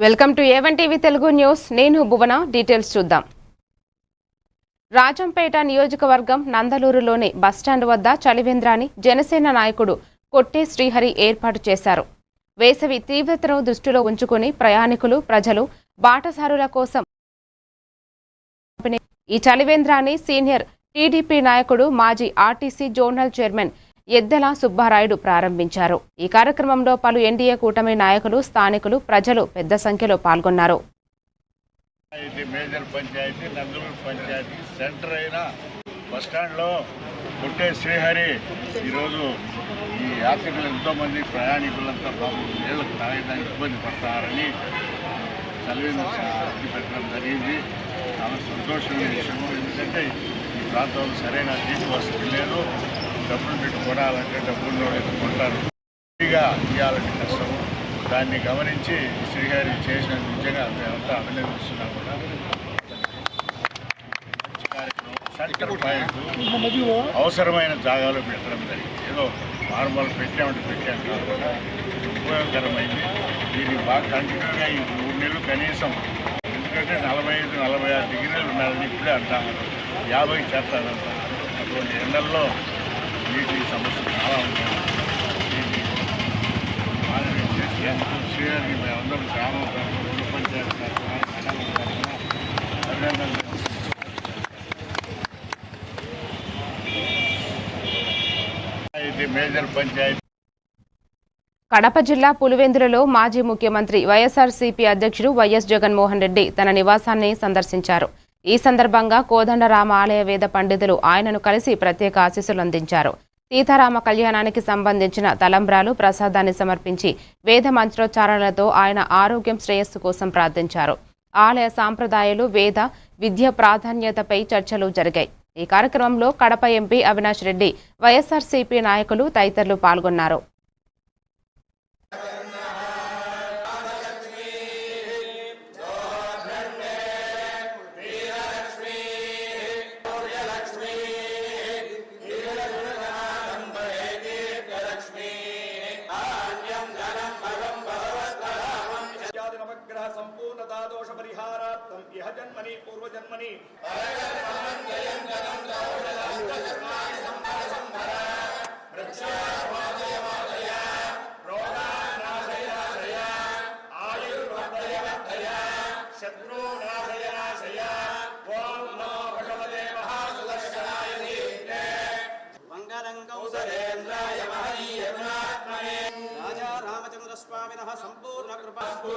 Welcome to A1 TV Telugu news. నేను భువన. Details చూద్దాం. రాజంపేట నియోజకవర్గం నందలూరులోని బస్టాండ్ వద్ద చలివేంద్రాన్ని జనసేన నాయకుడు కొట్టే శ్రీహరి ఏర్పాటు చేశారు. వేసవి తీవ్రతను దృష్టిలో ఉంచుకుని ప్రయాణికులు, ప్రజలు, బాటసారుల కోసం ఈ చలివేంద్రాన్ని సీనియర్ టీడీపీ నాయకుడు, మాజీ ఆర్టీసీ జోనల్ చైర్మన్ ఎద్దెల సుబ్బారాయుడు ప్రారంభించారు. ఈ కార్యక్రమంలో పలు ఎన్డీఏ కూటమి నాయకులు, స్థానికులు, ప్రజలు పెద్ద సంఖ్యలో పాల్గొన్నారు. మేజర్ పంచాయతీ నందలూరు పంచాయతీ సెంటర్ అయిన బస్టాండ్లో కొట్టే శ్రీహరి ఈరోజు ఈ యాత్రికులు ఎంతోమంది ప్రయాణికులంతా నీళ్ళకు తాగడానికి ఇబ్బంది పడతారని చలివేంద్రం పెట్టడం జరిగింది. చాలా సంతోషమైన విషయం. ఎందుకంటే ఈ ప్రాంతంలో సరైన నీటి వసతి లేదు. డబ్బులు పెట్టి కొనాలంటే డబ్బుల్లో కొంటారు. ఫ్రీగా ఇవ్వాలంటే కష్టము. దాన్ని గమనించి శ్రీగారి చేసిన నిజంగా మేమంతా అభినందిస్తున్నాం. కూడా మంచి కార్యక్రమం. సెంటర్ పాయింట్ అవసరమైన జాగాలో పెట్టడం జరిగింది. ఏదో నార్మల్ పెట్టామంటే పెట్టాం కాకుండా ఉపయోగకరమైంది. దీన్ని బాగా కంటిన్యూగా ఈ 3 నెలలు కనీసం, ఎందుకంటే 45-46 డిగ్రీలు ఉండాలని ఇప్పుడే అంటారు. 50 చేస్తారంట. అటువంటి ఎండల్లో నీటి సమస్య చాలా ఉన్నాయి. దీన్ని మానిటర్ చేసి శ్రీగారికి మేమందరం గ్రామ పంచాయతీ అభినందనలు. మేజర్ పంచాయతీ కడప జిల్లా పులివెందులలో మాజీ ముఖ్యమంత్రి వైఎస్ఆర్సీపీ అధ్యక్షుడు వైఎస్ జగన్మోహన్ రెడ్డి తన నివాసాన్ని సందర్శించారు. ఈ సందర్భంగా కోదండరామ ఆలయ వేద పండితులు ఆయనను కలిసి ప్రత్యేక ఆశీస్సులు అందించారు. సీతారామ కళ్యాణానికి సంబంధించిన తలంబ్రాలు, ప్రసాదాన్ని సమర్పించి వేద మంత్రోచ్చారణలతో ఆయన ఆరోగ్యం, శ్రేయస్సు కోసం ప్రార్థించారు. ఆలయ సాంప్రదాయాలు, వేద విద్య ప్రాధాన్యతపై చర్చలు జరిగాయి. ఈ కార్యక్రమంలో కడప ఎంపీ అవినాష్ రెడ్డి, వైఎస్ఆర్సీపీ నాయకులు తదితరులు పాల్గొన్నారు. సంపూర్ణతా దోష పరిహారార్థం ఇహ జన్మని పూర్వజన్మని రాజా రామచంద్ర స్వామినః సంపూర్ణ కృపాస్తు.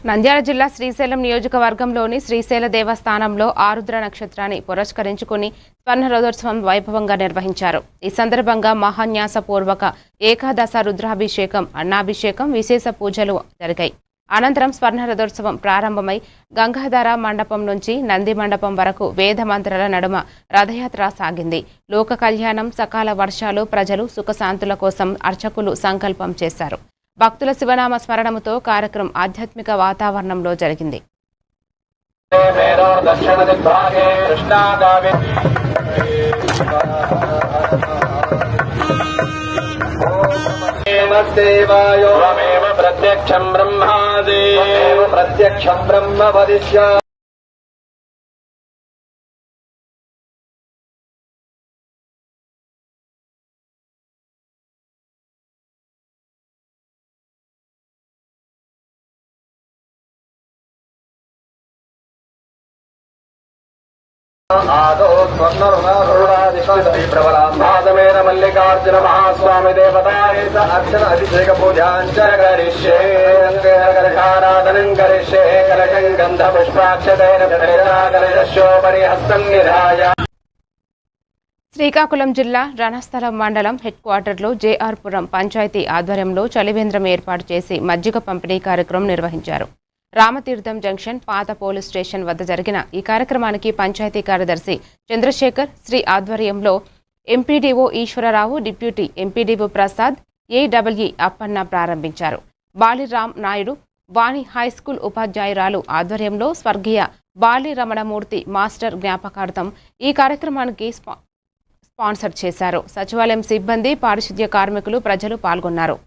నంద్యాల జిల్లా శ్రీశైలం నియోజకవర్గంలోని శ్రీశైల దేవస్థానంలో ఆరుద్ర నక్షత్రాన్ని పురస్కరించుకుని స్వర్ణ రథోత్సవం వైభవంగా నిర్వహించారు. ఈ సందర్భంగా మహాన్యాసపూర్వక ఏకాదశ రుద్రాభిషేకం, అన్నాభిషేకం, విశేష పూజలు జరిగాయి. అనంతరం స్వర్ణ రథోత్సవం ప్రారంభమై గంగాధర మండపం నుంచి నంది మండపం వరకు వేద మంత్రాల నడుమ రథయాత్ర సాగింది. లోక కళ్యాణం, సకాల వర్షాలు, ప్రజలు సుఖశాంతుల కోసం అర్చకులు సంకల్పం చేశారు. భక్తుల శివనామ స్మరణముతో కార్యక్రమం ఆధ్యాత్మిక వాతావరణంలో జరిగింది. ప్రత్యక్షం బ్రహ్మ వదిష్య ఆదో స్వర్ణరుణాధిష్ఠితీప్రబలాంబాదమేన మల్లికార్జున మహాస్వామి దేవతాయ అర్చన అభిషేక పూజాంచ కరిష్యే కలశారాధనం కరిష్యే కలశం గంధ పుష్పాక్షతైన కలశోపరి హస్తం నిధాయ. శ్రీకాకుళం జిల్లా రణస్థలం మండలం హెడ్ క్వార్టర్లో జేఆర్పురం పంచాయతీ ఆధ్వర్యంలో చలివేంద్రం ఏర్పాటు చేసి మజ్జిగ పంపిణీ కార్యక్రమం నిర్వహించారు. రామతీర్థం జంక్షన్ పాత పోలీస్ స్టేషన్ వద్ద జరిగిన ఈ కార్యక్రమానికి పంచాయతీ కార్యదర్శి చంద్రశేఖర్ శ్రీ ఆధ్వర్యంలో MPDO Eswararao, deputy MPDO Prasad, AW Appanna ప్రారంభించారు. బాలిరామ్ నాయుడు వాణి హైస్కూల్ ఉపాధ్యాయురాలు ఆధ్వర్యంలో స్వర్గీయ బాలి రమణమూర్తి మాస్టర్ జ్ఞాపకార్థం ఈ కార్యక్రమానికి స్పాన్సర్ చేశారు. సచివాలయం సిబ్బంది, పారిశుద్ధ్య కార్మికులు, ప్రజలు పాల్గొన్నారు.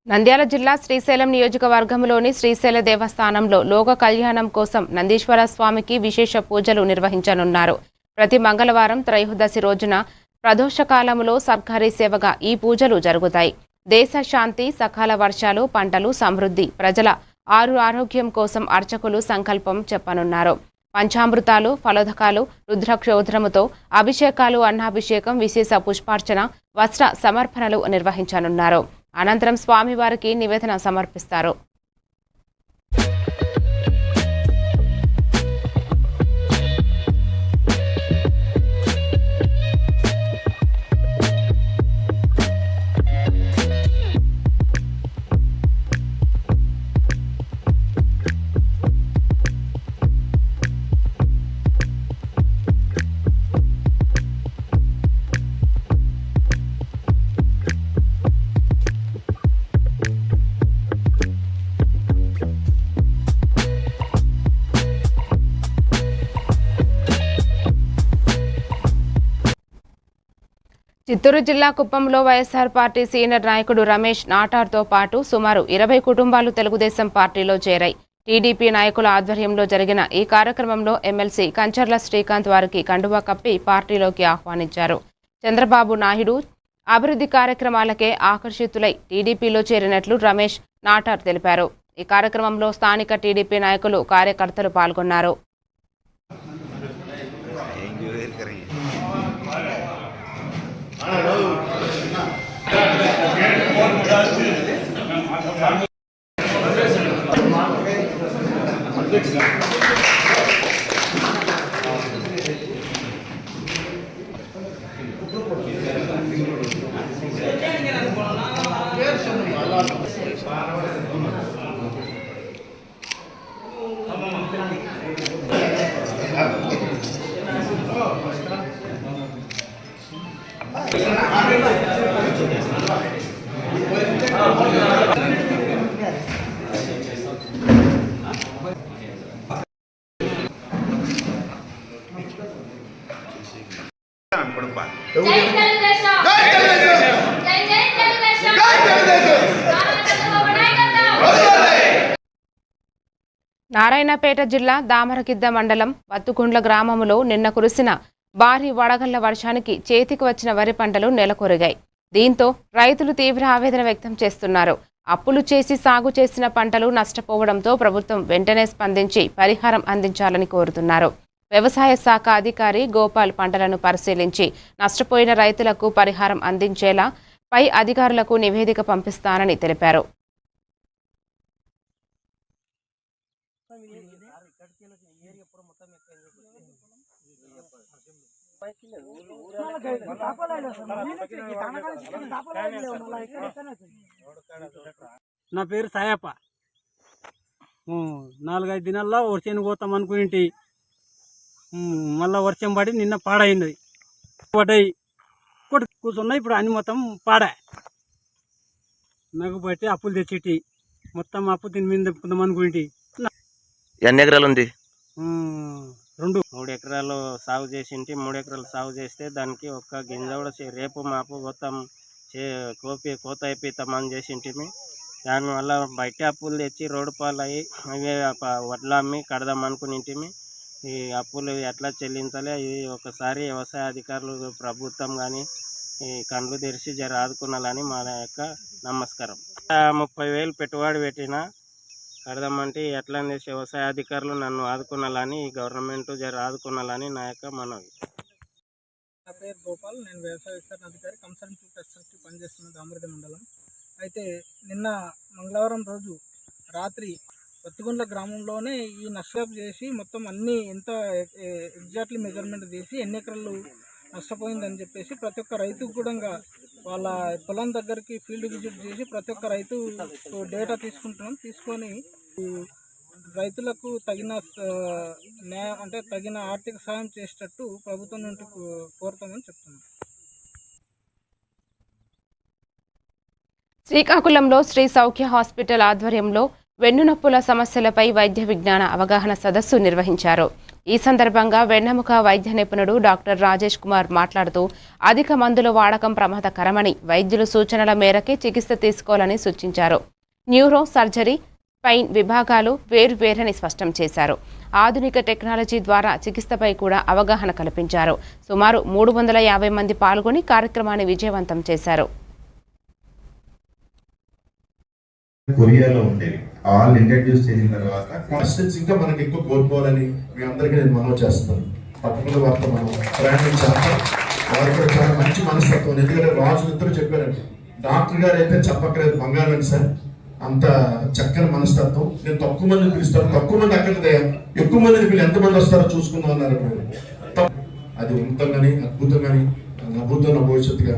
నంద్యాల జిల్లా శ్రీశైలం నియోజకవర్గంలోని శ్రీశైల దేవస్థానంలో లోక కళ్యాణం కోసం నందీశ్వర స్వామికి విశేష పూజలు నిర్వహించనున్నారు. ప్రతి మంగళవారం త్రయోదశి రోజున ప్రదోషకాలంలో సర్కారీ సేవగా ఈ పూజలు జరుగుతాయి. దేశ శాంతి, సకాల వర్షాలు, పంటలు, సమృద్ధి, ప్రజల ఆరోగ్యం కోసం అర్చకులు సంకల్పం చెప్పనున్నారు. పంచామృతాలు, ఫలోదకాలు, రుద్రాక్షోద్రముతో అభిషేకాలు, అన్నాభిషేకం, విశేష పుష్పార్చన, వస్త్ర సమర్పణలు నిర్వహించనున్నారు. అనంతరం స్వామివారికి నివేదన సమర్పిస్తారు. చిత్తూరు జిల్లా కుప్పంలో వైఎస్ఆర్ పార్టీ సీనియర్ నాయకుడు రమేష్ నాటార్తో పాటు సుమారు 20 కుటుంబాలు తెలుగుదేశం పార్టీలో చేరాయి. టీడీపీ నాయకుల ఆధ్వర్యంలో జరిగిన ఈ కార్యక్రమంలో ఎమ్మెల్సీ కంచర్ల శ్రీకాంత్ వారికి కండువా కప్పి పార్టీలోకి ఆహ్వానించారు. చంద్రబాబు నాయుడు అభివృద్ధి కార్యక్రమాలకే ఆకర్షితులై టీడీపీలో చేరినట్లు రమేష్ నాటార్ తెలిపారు. ఈ కార్యక్రమంలో స్థానిక టీడీపీ నాయకులు, కార్యకర్తలు పాల్గొన్నారు. నారాయణపేట జిల్లా దామరగిద్ద మండలం వత్తుగుండ్ల గ్రామంలో నిన్న కురిసిన భారీ వడగళ్ల వర్షానికి చేతికి వచ్చిన వరి పంటలు నెలకొరిగాయి. దీంతో రైతులు తీవ్ర ఆవేదన వ్యక్తం చేస్తున్నారు. అప్పులు చేసి సాగు చేసిన పంటలు నష్టపోవడంతో ప్రభుత్వం వెంటనే స్పందించి పరిహారం అందించాలని కోరుతున్నారు. వ్యవసాయ శాఖ అధికారి గోపాల్ పంటలను పరిశీలించి నష్టపోయిన రైతులకు పరిహారం అందించేలా పై అధికారులకు నివేదిక పంపిస్తానని తెలిపారు. నా పేరు సాయప్ప. 4-5 దినాల్లో వర్షానికి పోతాం అనుకుని మళ్ళీ వర్షం పడి నిన్న పాడైంది. పడ్డాయి కూర్చున్నా. ఇప్పుడు అన్ని మొత్తం పాడా. నాకు బట్టి అప్పులు తెచ్చేటి మొత్తం అప్పు దీని మీద తెప్పుకుందాం అనుకుని. ఎన్ని ఎకరాలు ఉంది? 3 ఎకరాలు సాగు చేసింటి. 3 ఎకరాలు సాగు చేస్తే దానికి ఒక్క గింజ కూడా రేపు మాపు మొత్తం కోత అయిపోతామని చేసింటిమి. దానివల్ల బయట అప్పులు తెచ్చి రోడ్డు పాలు అయ్యి అవే వడ్లు అమ్మి కడదాం అనుకునింటిమి. ఈ అప్పులు ఎట్లా చెల్లించాలి ఇవి ఒకసారి వ్యవసాయ అధికారులు, ప్రభుత్వం కానీ ఈ కండ్లు తెరిచి జర ఆదుకున్నాలని మా యొక్క నమస్కారం. 30,000 పెట్టుబడి పెట్టిన కడదామంటే ఎట్లా చేసి వ్యవసాయ అధికారులు నన్ను ఆదుకున్నాలని గవర్నమెంట్ జర ఆదుకున్నాలని నా యొక్క మనవి. నా పేరు గోపాల్. నేను వ్యవసాయ విస్తరణ అధికారి కన్సల్టెంట్ టెస్టర్కి పనిచేస్తున్న దామరది మండలం. అయితే నిన్న మంగళవారం రోజు రాత్రి వత్తిగుండ్ల గ్రామంలోనే ఈ నష్టం చేసి మొత్తం అన్నీ ఎంత ఎగ్జాక్ట్లీ మెజర్మెంట్ తీసి ఎన్ని ఎకరాలు నష్టపోయిందని చెప్పేసి ప్రతి ఒక్క రైతుకు కూడా వాళ్ళ పొలం దగ్గరికి ఫీల్డ్ విజిట్ చేసి ప్రతి ఒక్క రైతు డేటా తీసుకొని రైతులకు తగిన న్యాయం అంటే తగిన ఆర్థిక సాయం చేసేటట్టు ప్రభుత్వం నుండి కోరుతామని చెప్తున్నాం. శ్రీకాకుళంలో శ్రీ సౌఖ్య హాస్పిటల్ ఆధ్వర్యంలో వెన్నునొప్పుల సమస్యలపై వైద్య విజ్ఞాన అవగాహన సదస్సు నిర్వహించారు. ఈ సందర్భంగా వెన్నెముక వైద్య నిపుణుడు డాక్టర్ రాజేష్ కుమార్ మాట్లాడుతూ అధిక మందుల వాడకం ప్రమాదకరమని, వైద్యుల సూచనల మేరకే చికిత్స తీసుకోవాలని సూచించారు. న్యూరో సర్జరీ, స్పైన్ విభాగాలు వేరువేరని స్పష్టం చేశారు. ఆధునిక టెక్నాలజీ ద్వారా చికిత్సపై కూడా అవగాహన కల్పించారు. సుమారు 350 మంది పాల్గొని కార్యక్రమాన్ని విజయవంతం చేశారు. కొరియాలో ఉండేవి ఆల్ ఇంట్రడ్యూస్ చేసిన తర్వాత క్వశ్చన్స్ ఇంకా మనకి ఎక్కువ కోరుకోవాలని మీ అందరికీ నేను మనవి చేస్తున్నాను. పట్టణంలో వారితో మనం ప్రయాణించాక వారు కూడా చాలా మంచి మనస్తత్వం. ఎందుకంటే రాజులిద్దరూ చెప్పారండి, డాక్టర్ గారు అయితే చెప్పక్కర్లేదు బంగారం అని సార్, అంత చక్కని మనస్తత్వం. నేను తక్కువ మందిని పిలుస్తాను, తక్కువ మంది అక్కడదే ఎక్కువ మందిని పిల్లలు ఎంతమంది వస్తారో చూసుకుందాం అన్నారు. అది ఉన్నతంగాని అద్భుతంగాని అద్భుతమైన భవిష్యత్తుగా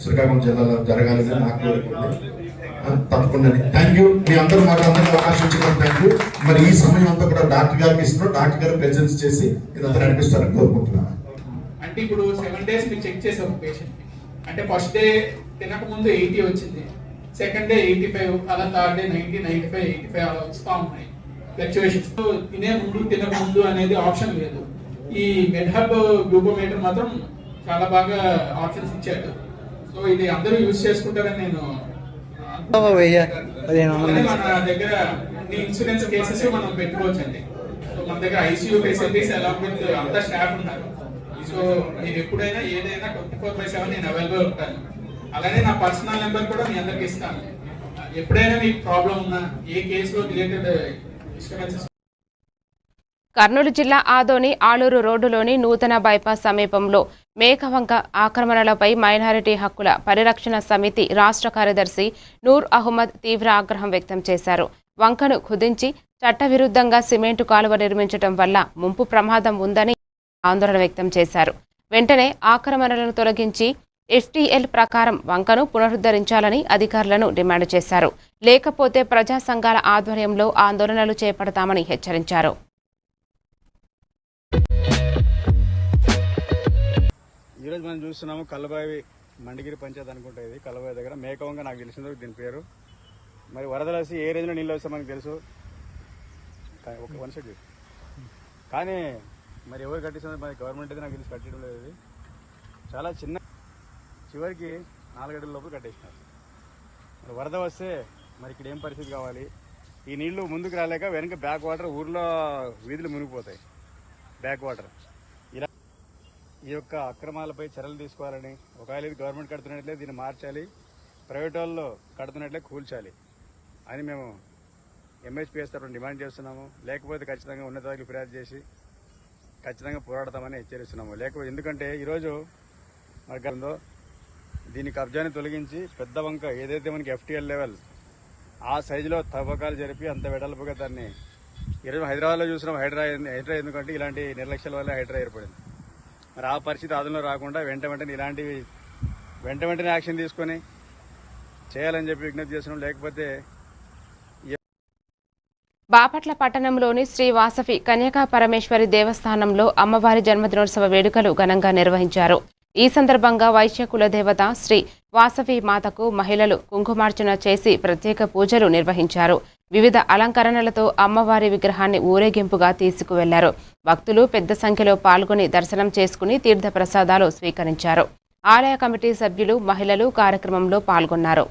శ్రీకాకుళం జిల్లాలో జరగాలని నాకు కోరుకుంది. తప్పకుండా థ్యాంక్ యూ. మీ అందరూ మాకు అందరికీ అవకాశం ఇచ్చినందుకు థ్యాంక్ యూ. మరి ఈ సమయం అంతా కూడా డాక్టర్ గారికి ఇస్తున్నారు, డాక్టర్ గారు ప్రెజెన్స్ చేసి ఇదంతా నడిపిస్తారని కోరుకుంటున్నాను. అంటే ఇప్పుడు 7 days మీరు చెక్ చేసాము పేషెంట్. అంటే ఫస్ట్ డే తినక ముందు 80 వచ్చింది, సెకండ్ డే 85, అలా థర్డ్ డే 90, 95, 85 అలా వస్తూ ఉన్నాయి ఫ్లక్చువేషన్స్. తినే ముందు తినక ముందు అనేది ఆప్షన్ లేదు. ఈ మెడ్హబ్ గ్లూకోమీటర్ మాత్రం చాలా బాగా ఆప్షన్స్ ఇచ్చాడు. సో ఇది అందరూ యూజ్ చేసుకుంటారని నేను మన దగ్గర అన్ని ఇన్సూరెన్స్ కేసెస్ మనం పెట్టుకోవచ్చండి. సో మన దగ్గర ఐసీయూ ఫెసిలిటీస్ అలాంగ్ విత్ అంతా స్టాఫ్ ఉన్నారు. సో నేను ఎప్పుడైనా ఏదైనా 24/7 నేను అవైలబుల్ ఉంటాను. అలానే నా పర్సనల్ నెంబర్ కూడా మీ అందరికి ఇస్తాను. ఎప్పుడైనా మీకు ప్రాబ్లం ఉన్నా, ఏ కేసులో రిలేటెడ్ డిస్టర్బెన్సెస్. కర్నూలు జిల్లా ఆదోని ఆలూరు రోడ్డులోని నూతన బైపాస్ సమీపంలో మేకవంక ఆక్రమణలపై మైనారిటీ హక్కుల పరిరక్షణ సమితి రాష్ట్ర కార్యదర్శి నూర్ అహ్మద్ తీవ్ర ఆగ్రహం వ్యక్తం చేశారు. వంకను కుదించి చట్టవిరుద్ధంగా సిమెంటు కాలువ నిర్మించడం వల్ల ముంపు ప్రమాదం ఉందని ఆందోళన వ్యక్తం చేశారు. వెంటనే ఆక్రమణలను తొలగించి ఎఫ్టీఎల్ ప్రకారం వంకను పునరుద్ధరించాలని అధికారులను డిమాండ్ చేశారు. లేకపోతే ప్రజా సంఘాల ఆధ్వర్యంలో ఆందోళనలు చేపడతామని హెచ్చరించారు. ఈరోజు మనం చూస్తున్నాము కల్లబావి మండిగిరి పంచాయతీ అనుకుంటా. ఇది కల్లబావి దగ్గర మేకవంగా నాకు తెలిసిందో దీని పేరు. మరి వరదలు వచ్చి ఏ రేంజ్లో నీళ్ళు వస్తే మనకు తెలుసు. ఒక 1 సెట్ కానీ మరి ఎవరు కట్టిస్తున్నారు, మరి గవర్నమెంట్ అయితే నాకు తెలిసి కట్టడం లేదు. ఇది చాలా చిన్న, చివరికి 4 అడుగుల లోపు కట్టేసినారు. మరి వరద వస్తే మరి ఇక్కడ ఏం పరిస్థితి కావాలి? ఈ నీళ్లు ముందుకు రాలేక వెనక బ్యాక్ వాటర్, ఊర్లో వీధులు మునిగిపోతాయి. బ్యాక్ వాటర్ ఇలా ఈ యొక్క అక్రమాలపై చర్యలు తీసుకోవాలని, ఒకవేళ ఇది గవర్నమెంట్ కడుతున్నట్లే దీన్ని మార్చాలి, ప్రైవేట్ వాళ్ళు కడుతున్నట్లే కూల్చాలి అని మేము ఎంహెచ్పిఎస్ తరఫున డిమాండ్ చేస్తున్నాము. లేకపోతే ఖచ్చితంగా ఉన్నతాధికారులకు ఫిర్యాదు చేసి ఖచ్చితంగా పోరాడతామని హెచ్చరిస్తున్నాము. లేకపోతే ఎందుకంటే ఈరోజు మనకు ఉందో దీని కబ్జాని తొలగించి పెద్ద వంక ఏదైతే మనకి ఎఫ్టీఎల్ లెవెల్ ఆ సైజులో తవ్వకాలు జరిపి అంత వెడల్పుగా దాన్ని ఈరోజు హైదరాబాద్లో చూసినాం. హైడ్రా ఎందుకంటే ఇలాంటి నిర్లక్ష్యాల వల్ల హైడ్రా ఏర్పడింది. మరి ఆ పరిస్థితి ఆదంలో రాకుండా వెంటనే ఇలాంటివి వెంటనే యాక్షన్ తీసుకొని చేయాలని చెప్పి విజ్ఞప్తి చేస్తున్నాం. లేకపోతే బాపట్ల పట్టణంలోని శ్రీ వాసవి కన్యకా పరమేశ్వరి దేవస్థానంలో అమ్మవారి జన్మదినోత్సవ వేడుకలు ఘనంగా నిర్వహించారు. ఈ సందర్భంగా వైశ్య కులదేవత శ్రీ వాసవి మాతకు మహిళలు కుంకుమార్చన చేసి ప్రత్యేక పూజలు నిర్వహించారు. వివిధ అలంకరణలతో అమ్మవారి విగ్రహాన్ని ఊరేగింపుగా తీసుకువెళ్లారు. భక్తులు పెద్ద సంఖ్యలో పాల్గొని దర్శనం చేసుకుని తీర్థ ప్రసాదాలు స్వీకరించారు. ఆలయ కమిటీ సభ్యులు, మహిళలు కార్యక్రమంలో పాల్గొన్నారు.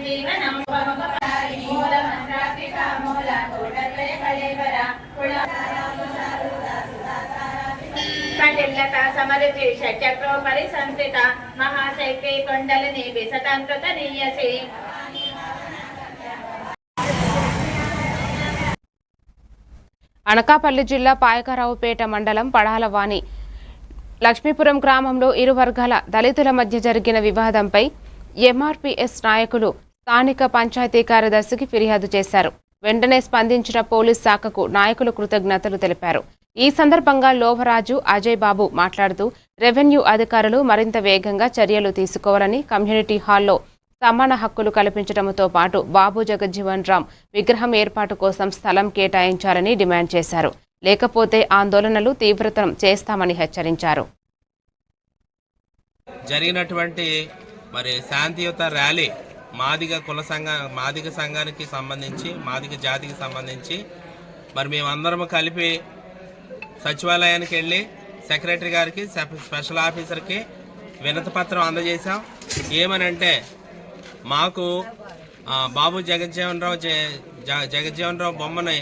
జీవనం పటిల్లత సమరజేష చక్రోపరి సంస్థిత మహాశైక్రీ కొండలిని విశతాంకృత నీయసి. అనకాపల్లి జిల్లా పాయకరావుపేట మండలం పడాలవాణి లక్ష్మీపురం గ్రామంలో ఇరు వర్గాల దళితుల మధ్య జరిగిన వివాదంపై ఎంఆర్పీఎస్ నాయకులు స్థానిక పంచాయతీ కార్యదర్శికి ఫిర్యాదు చేశారు. వెంటనే స్పందించిన పోలీస్ శాఖకు నాయకులు కృతజ్ఞతలు తెలిపారు. ఈ సందర్భంగా లోవరాజు అజయ్ బాబు మాట్లాడుతూ రెవెన్యూ అధికారులు మరింత వేగంగా చర్యలు తీసుకోవాలని, కమ్యూనిటీ హాల్లో సమాన హక్కులు కల్పించడంతో పాటు బాబు జగజ్జీవన్ రామ్ విగ్రహం ఏర్పాటు కోసం స్థలం కేటాయించాలని డిమాండ్ చేశారు. లేకపోతే ఆందోళనలు తీవ్రతరం చేస్తామని హెచ్చరించారు. జరిగినటువంటి శాంతియుత ర్యాలీ మాదిగ సంఘానికి సంబంధించి, మాదిగ జాతికి సంబంధించి మేమందరం కలిపి సచివాలయానికి వెళ్ళి సెక్రటరీ గారికి, స్పెషల్ ఆఫీసర్కి వినతి పత్రం అందజేశాం. ఏమనంటే మాకు బాబు జగజ్జీవన్ రావు బొమ్మని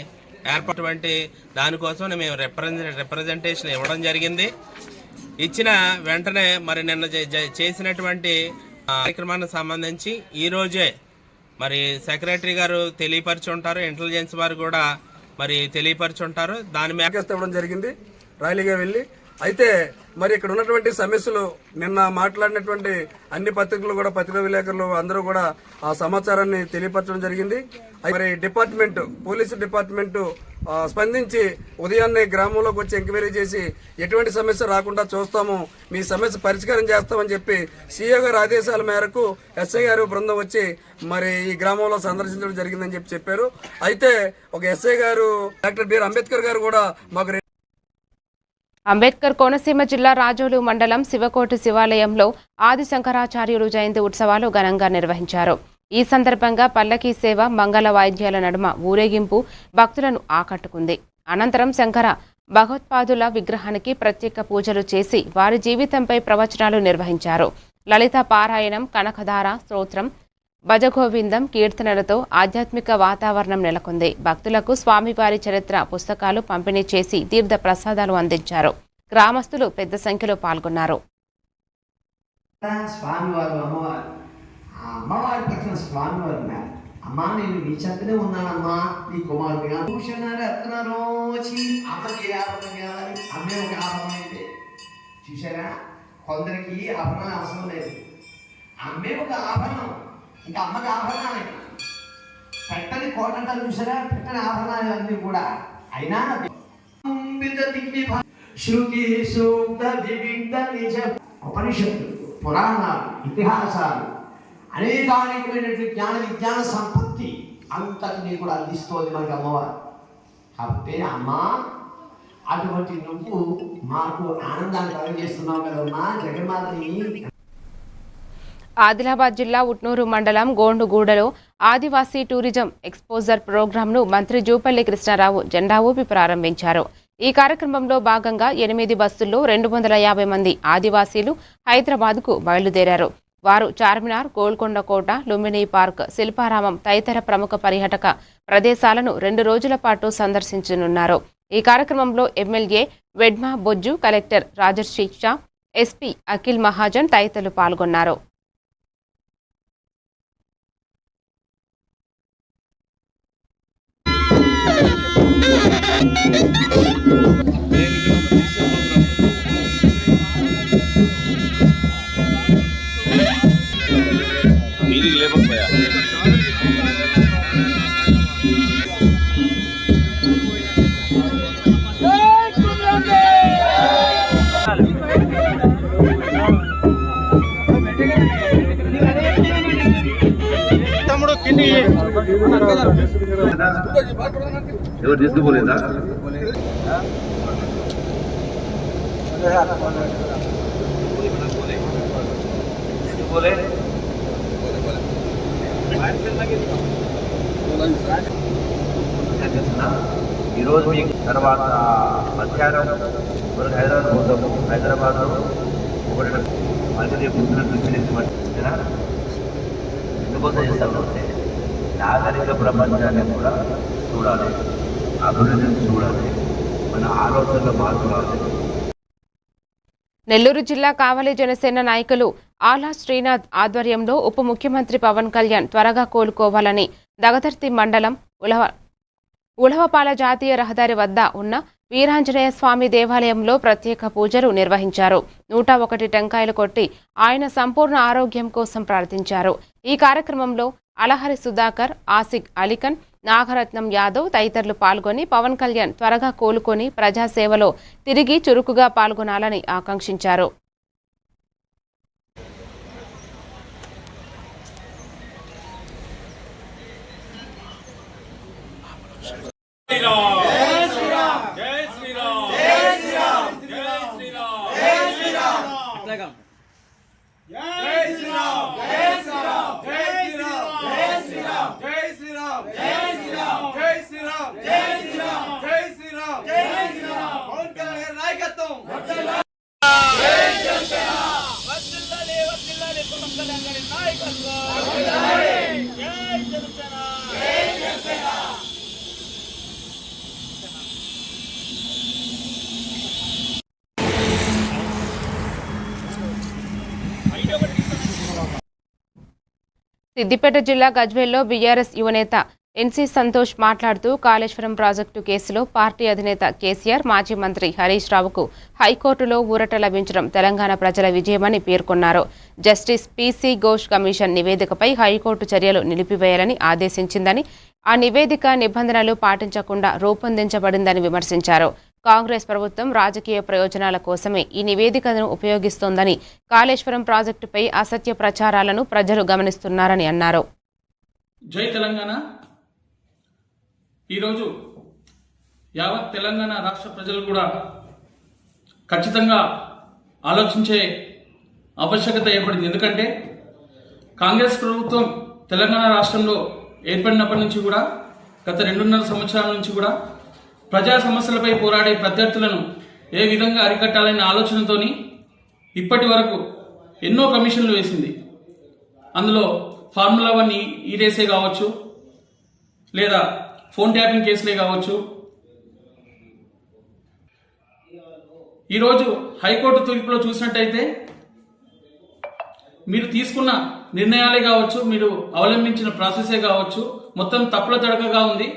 ఏర్పడినటువంటి దానికోసం మేము రిప్రజెంటేషన్ ఇవ్వడం జరిగింది. ఇచ్చిన వెంటనే నిన్న చేసినటువంటి కార్యక్రమానికి సంబంధించి ఈరోజే సెక్రటరీ గారు తెలియపరచుంటారు, ఇంటెలిజెన్స్ వారు కూడా తెలియపరచుంటారు. దాని మీద ఇవ్వడం జరిగింది ర్యాలీగా వెళ్ళి. అయితే ఇక్కడ ఉన్నటువంటి సమస్యలు నిన్న మాట్లాడినటువంటి అన్ని పత్రికలు కూడా, పత్రికా విలేకరులు అందరూ కూడా ఆ సమాచారాన్ని తెలియపరచడం జరిగింది. పోలీసు డిపార్ట్మెంట్ స్పందించి ఉదయాన్నే గ్రామంలోకి వచ్చి ఎంక్వైరీ చేసి ఎటువంటి సమస్య రాకుండా చూస్తాము, మీ సమస్య పరిష్కారం చేస్తామని చెప్పి సీఏ గారి ఆదేశాల మేరకు ఎస్ఐ గారు బృందం వచ్చి ఈ గ్రామంలో సందర్శించడం జరిగిందని చెప్పారు. అయితే ఒక ఎస్ఐ గారు డాక్టర్ బిఆర్ అంబేద్కర్ గారు కూడా మాకు అంబేద్కర్ కోనసీమ జిల్లా రాజోలు మండలం శివకోటి శివాలయంలో ఆది శంకరాచార్యులు జయంతి ఉత్సవాలు ఘనంగా నిర్వహించారు. ఈ సందర్భంగా పల్లకీ సేవ, మంగళ వాయిద్యాల నడుమ ఊరేగింపు భక్తులను ఆకట్టుకుంది. అనంతరం శంకర భగవత్పాదుల విగ్రహానికి ప్రత్యేక పూజలు చేసి వారి జీవితంపై ప్రవచనాలు నిర్వహించారు. లలిత పారాయణం, కనకధార స్తోత్రం, భజగోవిందం, కీర్తనలతో ఆధ్యాత్మిక వాతావరణం నెలకొంది. భక్తులకు స్వామివారి చరిత్ర పుస్తకాలు పంపిణీ చేసి తీర్థ ప్రసాదాలు అందించారు. గ్రామస్తులు పెద్ద సంఖ్యలో పాల్గొన్నారు. అమ్మవారి పక్కన స్వామివారు ఉన్నారు. అమ్మా నేను నీ చెంతనే ఉన్నానమ్మా, నీ కుమారుడిగా భూషణాలు ఎత్తనారోచి అమ్మకి ఆభరణం కావాలి, అమ్మే ఒక ఆభరణం అయితే చూసారా. కొందరికి ఆభరణం అవసరం లేదు, అమ్మే ఒక ఆభరణం, ఇంకా అమ్మకి ఆభరణాలు పెట్టని కోట అంటారు చూసారా, పెట్టని ఆభరణాలు అన్నీ కూడా. అయినా శృతి సూక్త వివిధ నిజ ఉపనిషత్తులు, పురాణాలు, ఇతిహాసాలు, అనేకానేకమైనటువంటి జ్ఞాన విజ్ఞాన సంపత్తి అంతటినీ కూడా అందిస్తోంది మనకి అమ్మవారు. కాబట్టి అమ్మా, అటువంటి నువ్వు మాకు ఆనందాన్ని కలుగజేస్తున్నావు కదమ్మా జగన్మాతని. ఆదిలాబాద్ జిల్లా ఉట్నూరు మండలం గోండుగూడలో ఆదివాసీ టూరిజం ఎక్స్పోజర్ ప్రోగ్రాంను మంత్రి జూపల్లి కృష్ణారావు జెండా ఊపి ప్రారంభించారు. ఈ కార్యక్రమంలో భాగంగా 8 బస్సుల్లో 250 మంది ఆదివాసీలు హైదరాబాద్కు బయలుదేరారు. వారు చార్మినార్, గోల్కొండ కోట, లుంబిని పార్క్, శిల్పారామం తదితర ప్రముఖ పర్యాటక ప్రదేశాలను 2 రోజుల పాటు సందర్శించనున్నారు. ఈ కార్యక్రమంలో ఎమ్మెల్యే వెడ్మా బొజ్జు, కలెక్టర్ రాజర్షి షా, ఎస్పీ అఖిల్ మహాజన్ తదితరులు పాల్గొన్నారు. ఎవరు తీసుకుపోలేదా? ఈరోజు మీకు తర్వాత మధ్యాహ్నం మనకు హైదరాబాద్ పోతాము. హైదరాబాద్లో ఒకటి మళ్ళీ ఎందుకోసం చేస్తాము అంటే నాగరిక ప్రపంచాన్ని కూడా చూడాలి, అభివృద్ధిని చూడాలి, మన ఆలోచనలో మార్పు రావాలి. నెల్లూరు జిల్లా కావలి జనసేన నాయకులు ఆలా శ్రీనాథ్ ఆధ్వర్యంలో ఉప ముఖ్యమంత్రి పవన్ కళ్యాణ్ త్వరగా కోలుకోవాలని దగదర్తి మండలం ఉలవపాల జాతీయ రహదారి వద్ద ఉన్న వీరాంజనేయ స్వామి దేవాలయంలో ప్రత్యేక పూజలు నిర్వహించారు. 101 టెంకాయలు కొట్టి ఆయన సంపూర్ణ ఆరోగ్యం కోసం ప్రార్థించారు. ఈ కార్యక్రమంలో అలహరి సుధాకర్, ఆసిక్ అలీఖన్, నాగరత్నం యాదవ్ తదితరులు పాల్గొని పవన్ కళ్యాణ్ త్వరగా కోలుకొని ప్రజాసేవలో తిరిగి చురుకుగా పాల్గొనాలని ఆకాంక్షించారు. సిద్దిపేట జిల్లా గజ్వేల్లో బీఆర్ఎస్ యువనేత ఎన్సీ సంతోష్ మాట్లాడుతూ కాళేశ్వరం ప్రాజెక్టు కేసులో పార్టీ అధినేత కేసీఆర్, మాజీ మంత్రి హరీష్ రావుకు హైకోర్టులో ఊరట లభించడం తెలంగాణ ప్రజల విజయమని పేర్కొన్నారు. జస్టిస్ పీసీ ఘోష్ కమిషన్ నివేదికపై హైకోర్టు చర్యలు నిలిపివేయాలని ఆదేశించిందని, ఆ నివేదిక నిబంధనలు పాటించకుండా రూపొందించబడిందని విమర్శించారు. కాంగ్రెస్ ప్రభుత్వం రాజకీయ ప్రయోజనాల కోసమే ఈ నివేదికను ఉపయోగిస్తోందని, కాళేశ్వరం ప్రాజెక్టుపై అసత్య ప్రచారాలను ప్రజలు గమనిస్తున్నారని అన్నారు. జై తెలంగాణ. ఈరోజు యావత్ తెలంగాణ రాష్ట్ర ప్రజలు కూడా ఖచ్చితంగా ఆలోచించే ఆవశ్యకత ఏర్పడింది. ఎందుకంటే కాంగ్రెస్ ప్రభుత్వం తెలంగాణ రాష్ట్రంలో ఏర్పడినప్పటి నుంచి కూడా గత 2.5 సంవత్సరాల నుంచి కూడా ప్రజా సమస్యలపై పోరాడే ప్రత్యర్థులను ఏ విధంగా అరికట్టాలనే ఆలోచనతోని ఇప్పటి వరకు ఎన్నో కమిషన్లు వేసింది. అందులో ఫార్ములా 1 ఈ రేసే కావచ్చు, లేదా ఫోన్ ట్యాపింగ్ కేసులే కావచ్చు. ఈరోజు హైకోర్టు తీర్పులో చూసినట్టయితే మీరు తీసుకున్న నిర్ణయాలే కావచ్చు, మీరు అవలంబించిన ప్రాసెసే కావచ్చు, మొత్తం తప్పుల తడకగా ఉంది.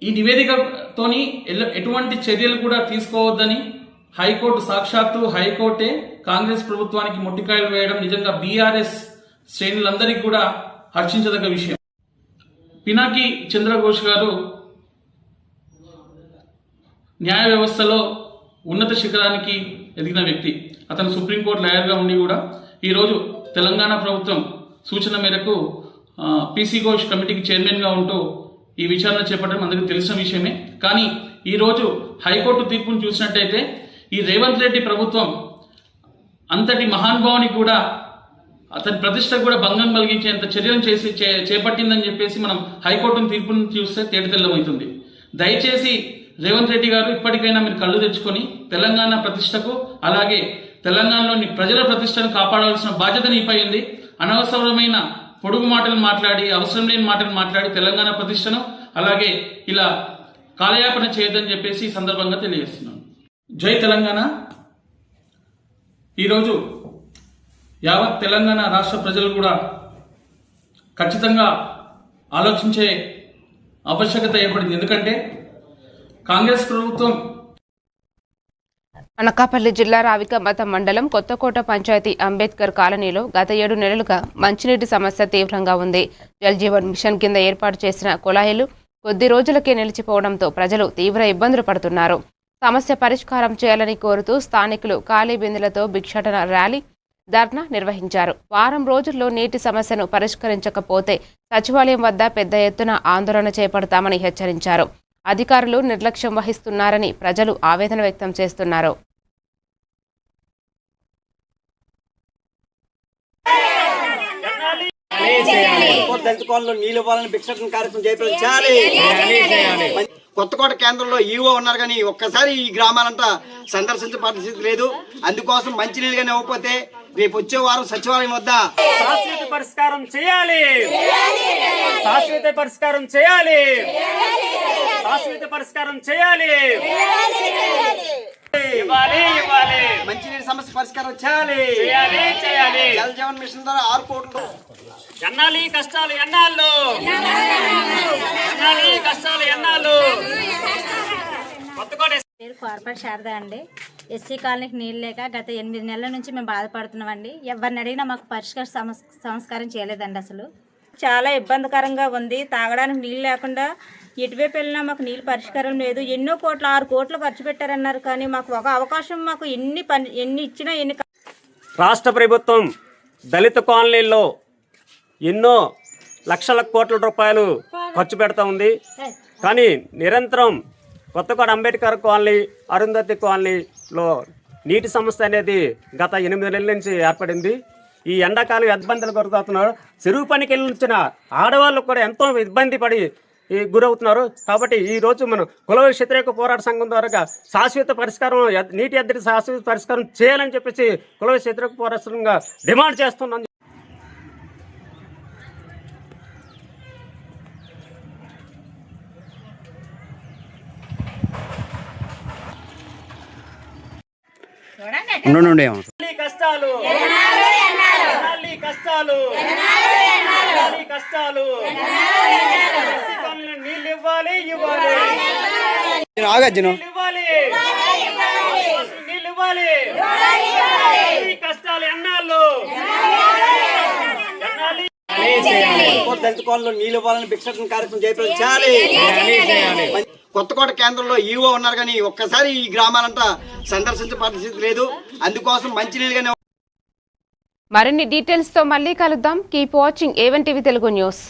ఈ నివేదికతోని ఎటువంటి చర్యలు కూడా తీసుకోవద్దని హైకోర్టు, సాక్షాత్తు హైకోర్టే కాంగ్రెస్ ప్రభుత్వానికి మొట్టికాయలు వేయడం నిజంగా బీఆర్ఎస్ శ్రేణులందరికీ కూడా హర్షించదగ్గ విషయం. పినాకి చంద్రఘోష్ గారు న్యాయ వ్యవస్థలో ఉన్నత శిఖరానికి ఎదిగిన వ్యక్తి. అతను సుప్రీంకోర్టు లాయర్గా ఉండి కూడా ఈరోజు తెలంగాణ ప్రభుత్వం సూచన మేరకు పీసీ ఘోష్ కమిటీకి చైర్మన్గా ఉంటూ ఈ విచారణ చేపట్టడం అందరికీ తెలిసిన విషయమే. కానీ ఈరోజు హైకోర్టు తీర్పును చూసినట్టయితే ఈ రేవంత్ రెడ్డి ప్రభుత్వం అంతటి మహానుభావుని కూడా అతని ప్రతిష్టకు కూడా భంగం కలిగించేంత చర్యలు చేపట్టిందని చెప్పేసి మనం హైకోర్టు తీర్పును చూస్తే తేటతెల్లమవుతుంది. దయచేసి రేవంత్ రెడ్డి గారు ఇప్పటికైనా మీరు కళ్ళు తెచ్చుకొని తెలంగాణ ప్రతిష్టకు, అలాగే తెలంగాణలోని ప్రజల ప్రతిష్టను కాపాడాల్సిన బాధ్యత నీపై ఉంది. అనవసరమైన పొడుగు మాటలు మాట్లాడి, అవసరం లేని మాటలు మాట్లాడి తెలంగాణ ప్రతిష్టను అలాగే ఇలా కాలయాపన చేయొద్దని చెప్పేసి ఈ సందర్భంగా తెలియజేస్తున్నాను. జై తెలంగాణ. ఈరోజు యావత్ తెలంగాణ రాష్ట్ర ప్రజలు కూడా ఖచ్చితంగా ఆలోచించే ఆవశ్యకత ఏర్పడింది. ఎందుకంటే కాంగ్రెస్ ప్రభుత్వం అనకాపల్లి జిల్లా రావికమత మండలం కొత్తకోట పంచాయతీ అంబేద్కర్ కాలనీలో గత 7 నెలలుగా మంచినీటి సమస్య తీవ్రంగా ఉంది. జల్ జీవన్ మిషన్ కింద ఏర్పాటు చేసిన కుళాయిలు కొద్ది రోజులకే నిలిచిపోవడంతో ప్రజలు తీవ్ర ఇబ్బందులు పడుతున్నారు. సమస్య పరిష్కారం చేయాలని కోరుతూ స్థానికులు ఖాళీ బిందెలతో భిక్షాటన ర్యాలీ, ధర్నా నిర్వహించారు. వారం రోజుల్లో నీటి సమస్యను పరిష్కరించకపోతే సచివాలయం వద్ద పెద్ద ఎత్తున ఆందోళన చేపడతామని హెచ్చరించారు. అధికారులు నిర్లక్ష్యం వహిస్తున్నారని ప్రజలు ఆవేదన వ్యక్తం చేస్తున్నారు. నీళ్ళు ఇవ్వాలని భిక్షాటన కార్యక్రమం చేయాలి. కొత్తకోట కేంద్రంలో ఈవో ఉన్నారు కానీ ఒక్కసారి ఈ గ్రామాలంతా సందర్శించే పరిస్థితి లేదు. అందుకోసం మంచినీళ్ళు కానీ ఇవ్వకపోతే రేపు వచ్చే వారం సచివాలయం వద్ద శాశ్వత పరిష్కారం చేయాలి. శాశ్వత పరిష్కారం చేయాలి. శాశ్వత పరిష్కారం చేయాలి. ఇవ్వాలి ఇవ్వాలి. మంచినీటి సమస్య పరిష్కారం చేయాలి. చేయాలి. జల్ జీవన్ మిషన్ ద్వారా 6 కోట్లు. ఎన్నాళ్ళు ఈ కష్టాలు ఎన్నాళ్ళు పేరు కార్పొరేట్ శారద అండి. ఎస్సీ కాలనీకి నీళ్ళు లేక గత 8 నెలల నుంచి మేము బాధపడుతున్నామండి. ఎవరిని అడిగినా మాకు సంస్కారం చేయలేదండి. అసలు చాలా ఇబ్బందికరంగా ఉంది. తాగడానికి నీళ్ళు లేకుండా ఎటువైపు వెళ్ళినా మాకు నీళ్ళు పరిష్కారం లేదు. ఎన్నో కోట్లు 6 కోట్లు ఖర్చు పెట్టారన్నారు, కానీ మాకు ఒక అవకాశం మాకు ఎన్ని ఇచ్చినా రాష్ట్ర ప్రభుత్వం దళిత కాలనీల్లో ఎన్నో లక్షల కోట్ల రూపాయలు ఖర్చు పెడతా ఉంది. కానీ నిరంతరం కొత్తకోట అంబేద్కర్ కాలనీ, అరుంధతి కాలనీలో నీటి సమస్య అనేది గత 8 నెలల నుంచి ఏర్పడింది. ఈ ఎండాకాలం ఇబ్బందులు గురవుతున్నారు. చెరువు పనికి వెళ్ళిన ఆడవాళ్ళు కూడా ఎంతో ఇబ్బంది పడి గురవుతున్నారు. కాబట్టి ఈరోజు మనం కుల వ్యతిరేక పోరాట సంఘం ద్వారా శాశ్వత పరిష్కారం, నీటి ఎద్దడి శాశ్వత పరిష్కారం చేయాలని చెప్పేసి కుల వ్యతిరేక పోరాట సంఘంగా డిమాండ్ చేస్తున్నాం. కష్టాలు నీళ్ళు ఇవ్వాలి కష్టాలు ఎన్నాళ్ళు దళిత కాలనీలో నీళ్ళు ఇవ్వాలని భిక్షాటన కార్యక్రమం జయప్రదం చేయాలి. కొత్తకోట కేంద్రంలో ఈవో ఉన్నారు, కానీ ఒక్కసారి ఈ గ్రామాలంతా సందర్శించే పరిస్థితి లేదు. అందుకోసం మంచినీళ్ళు కానీ మరిన్ని డీటెయిల్స్ తో మళ్ళీ కలుద్దాం. Keep watching A1 TV Telugu news.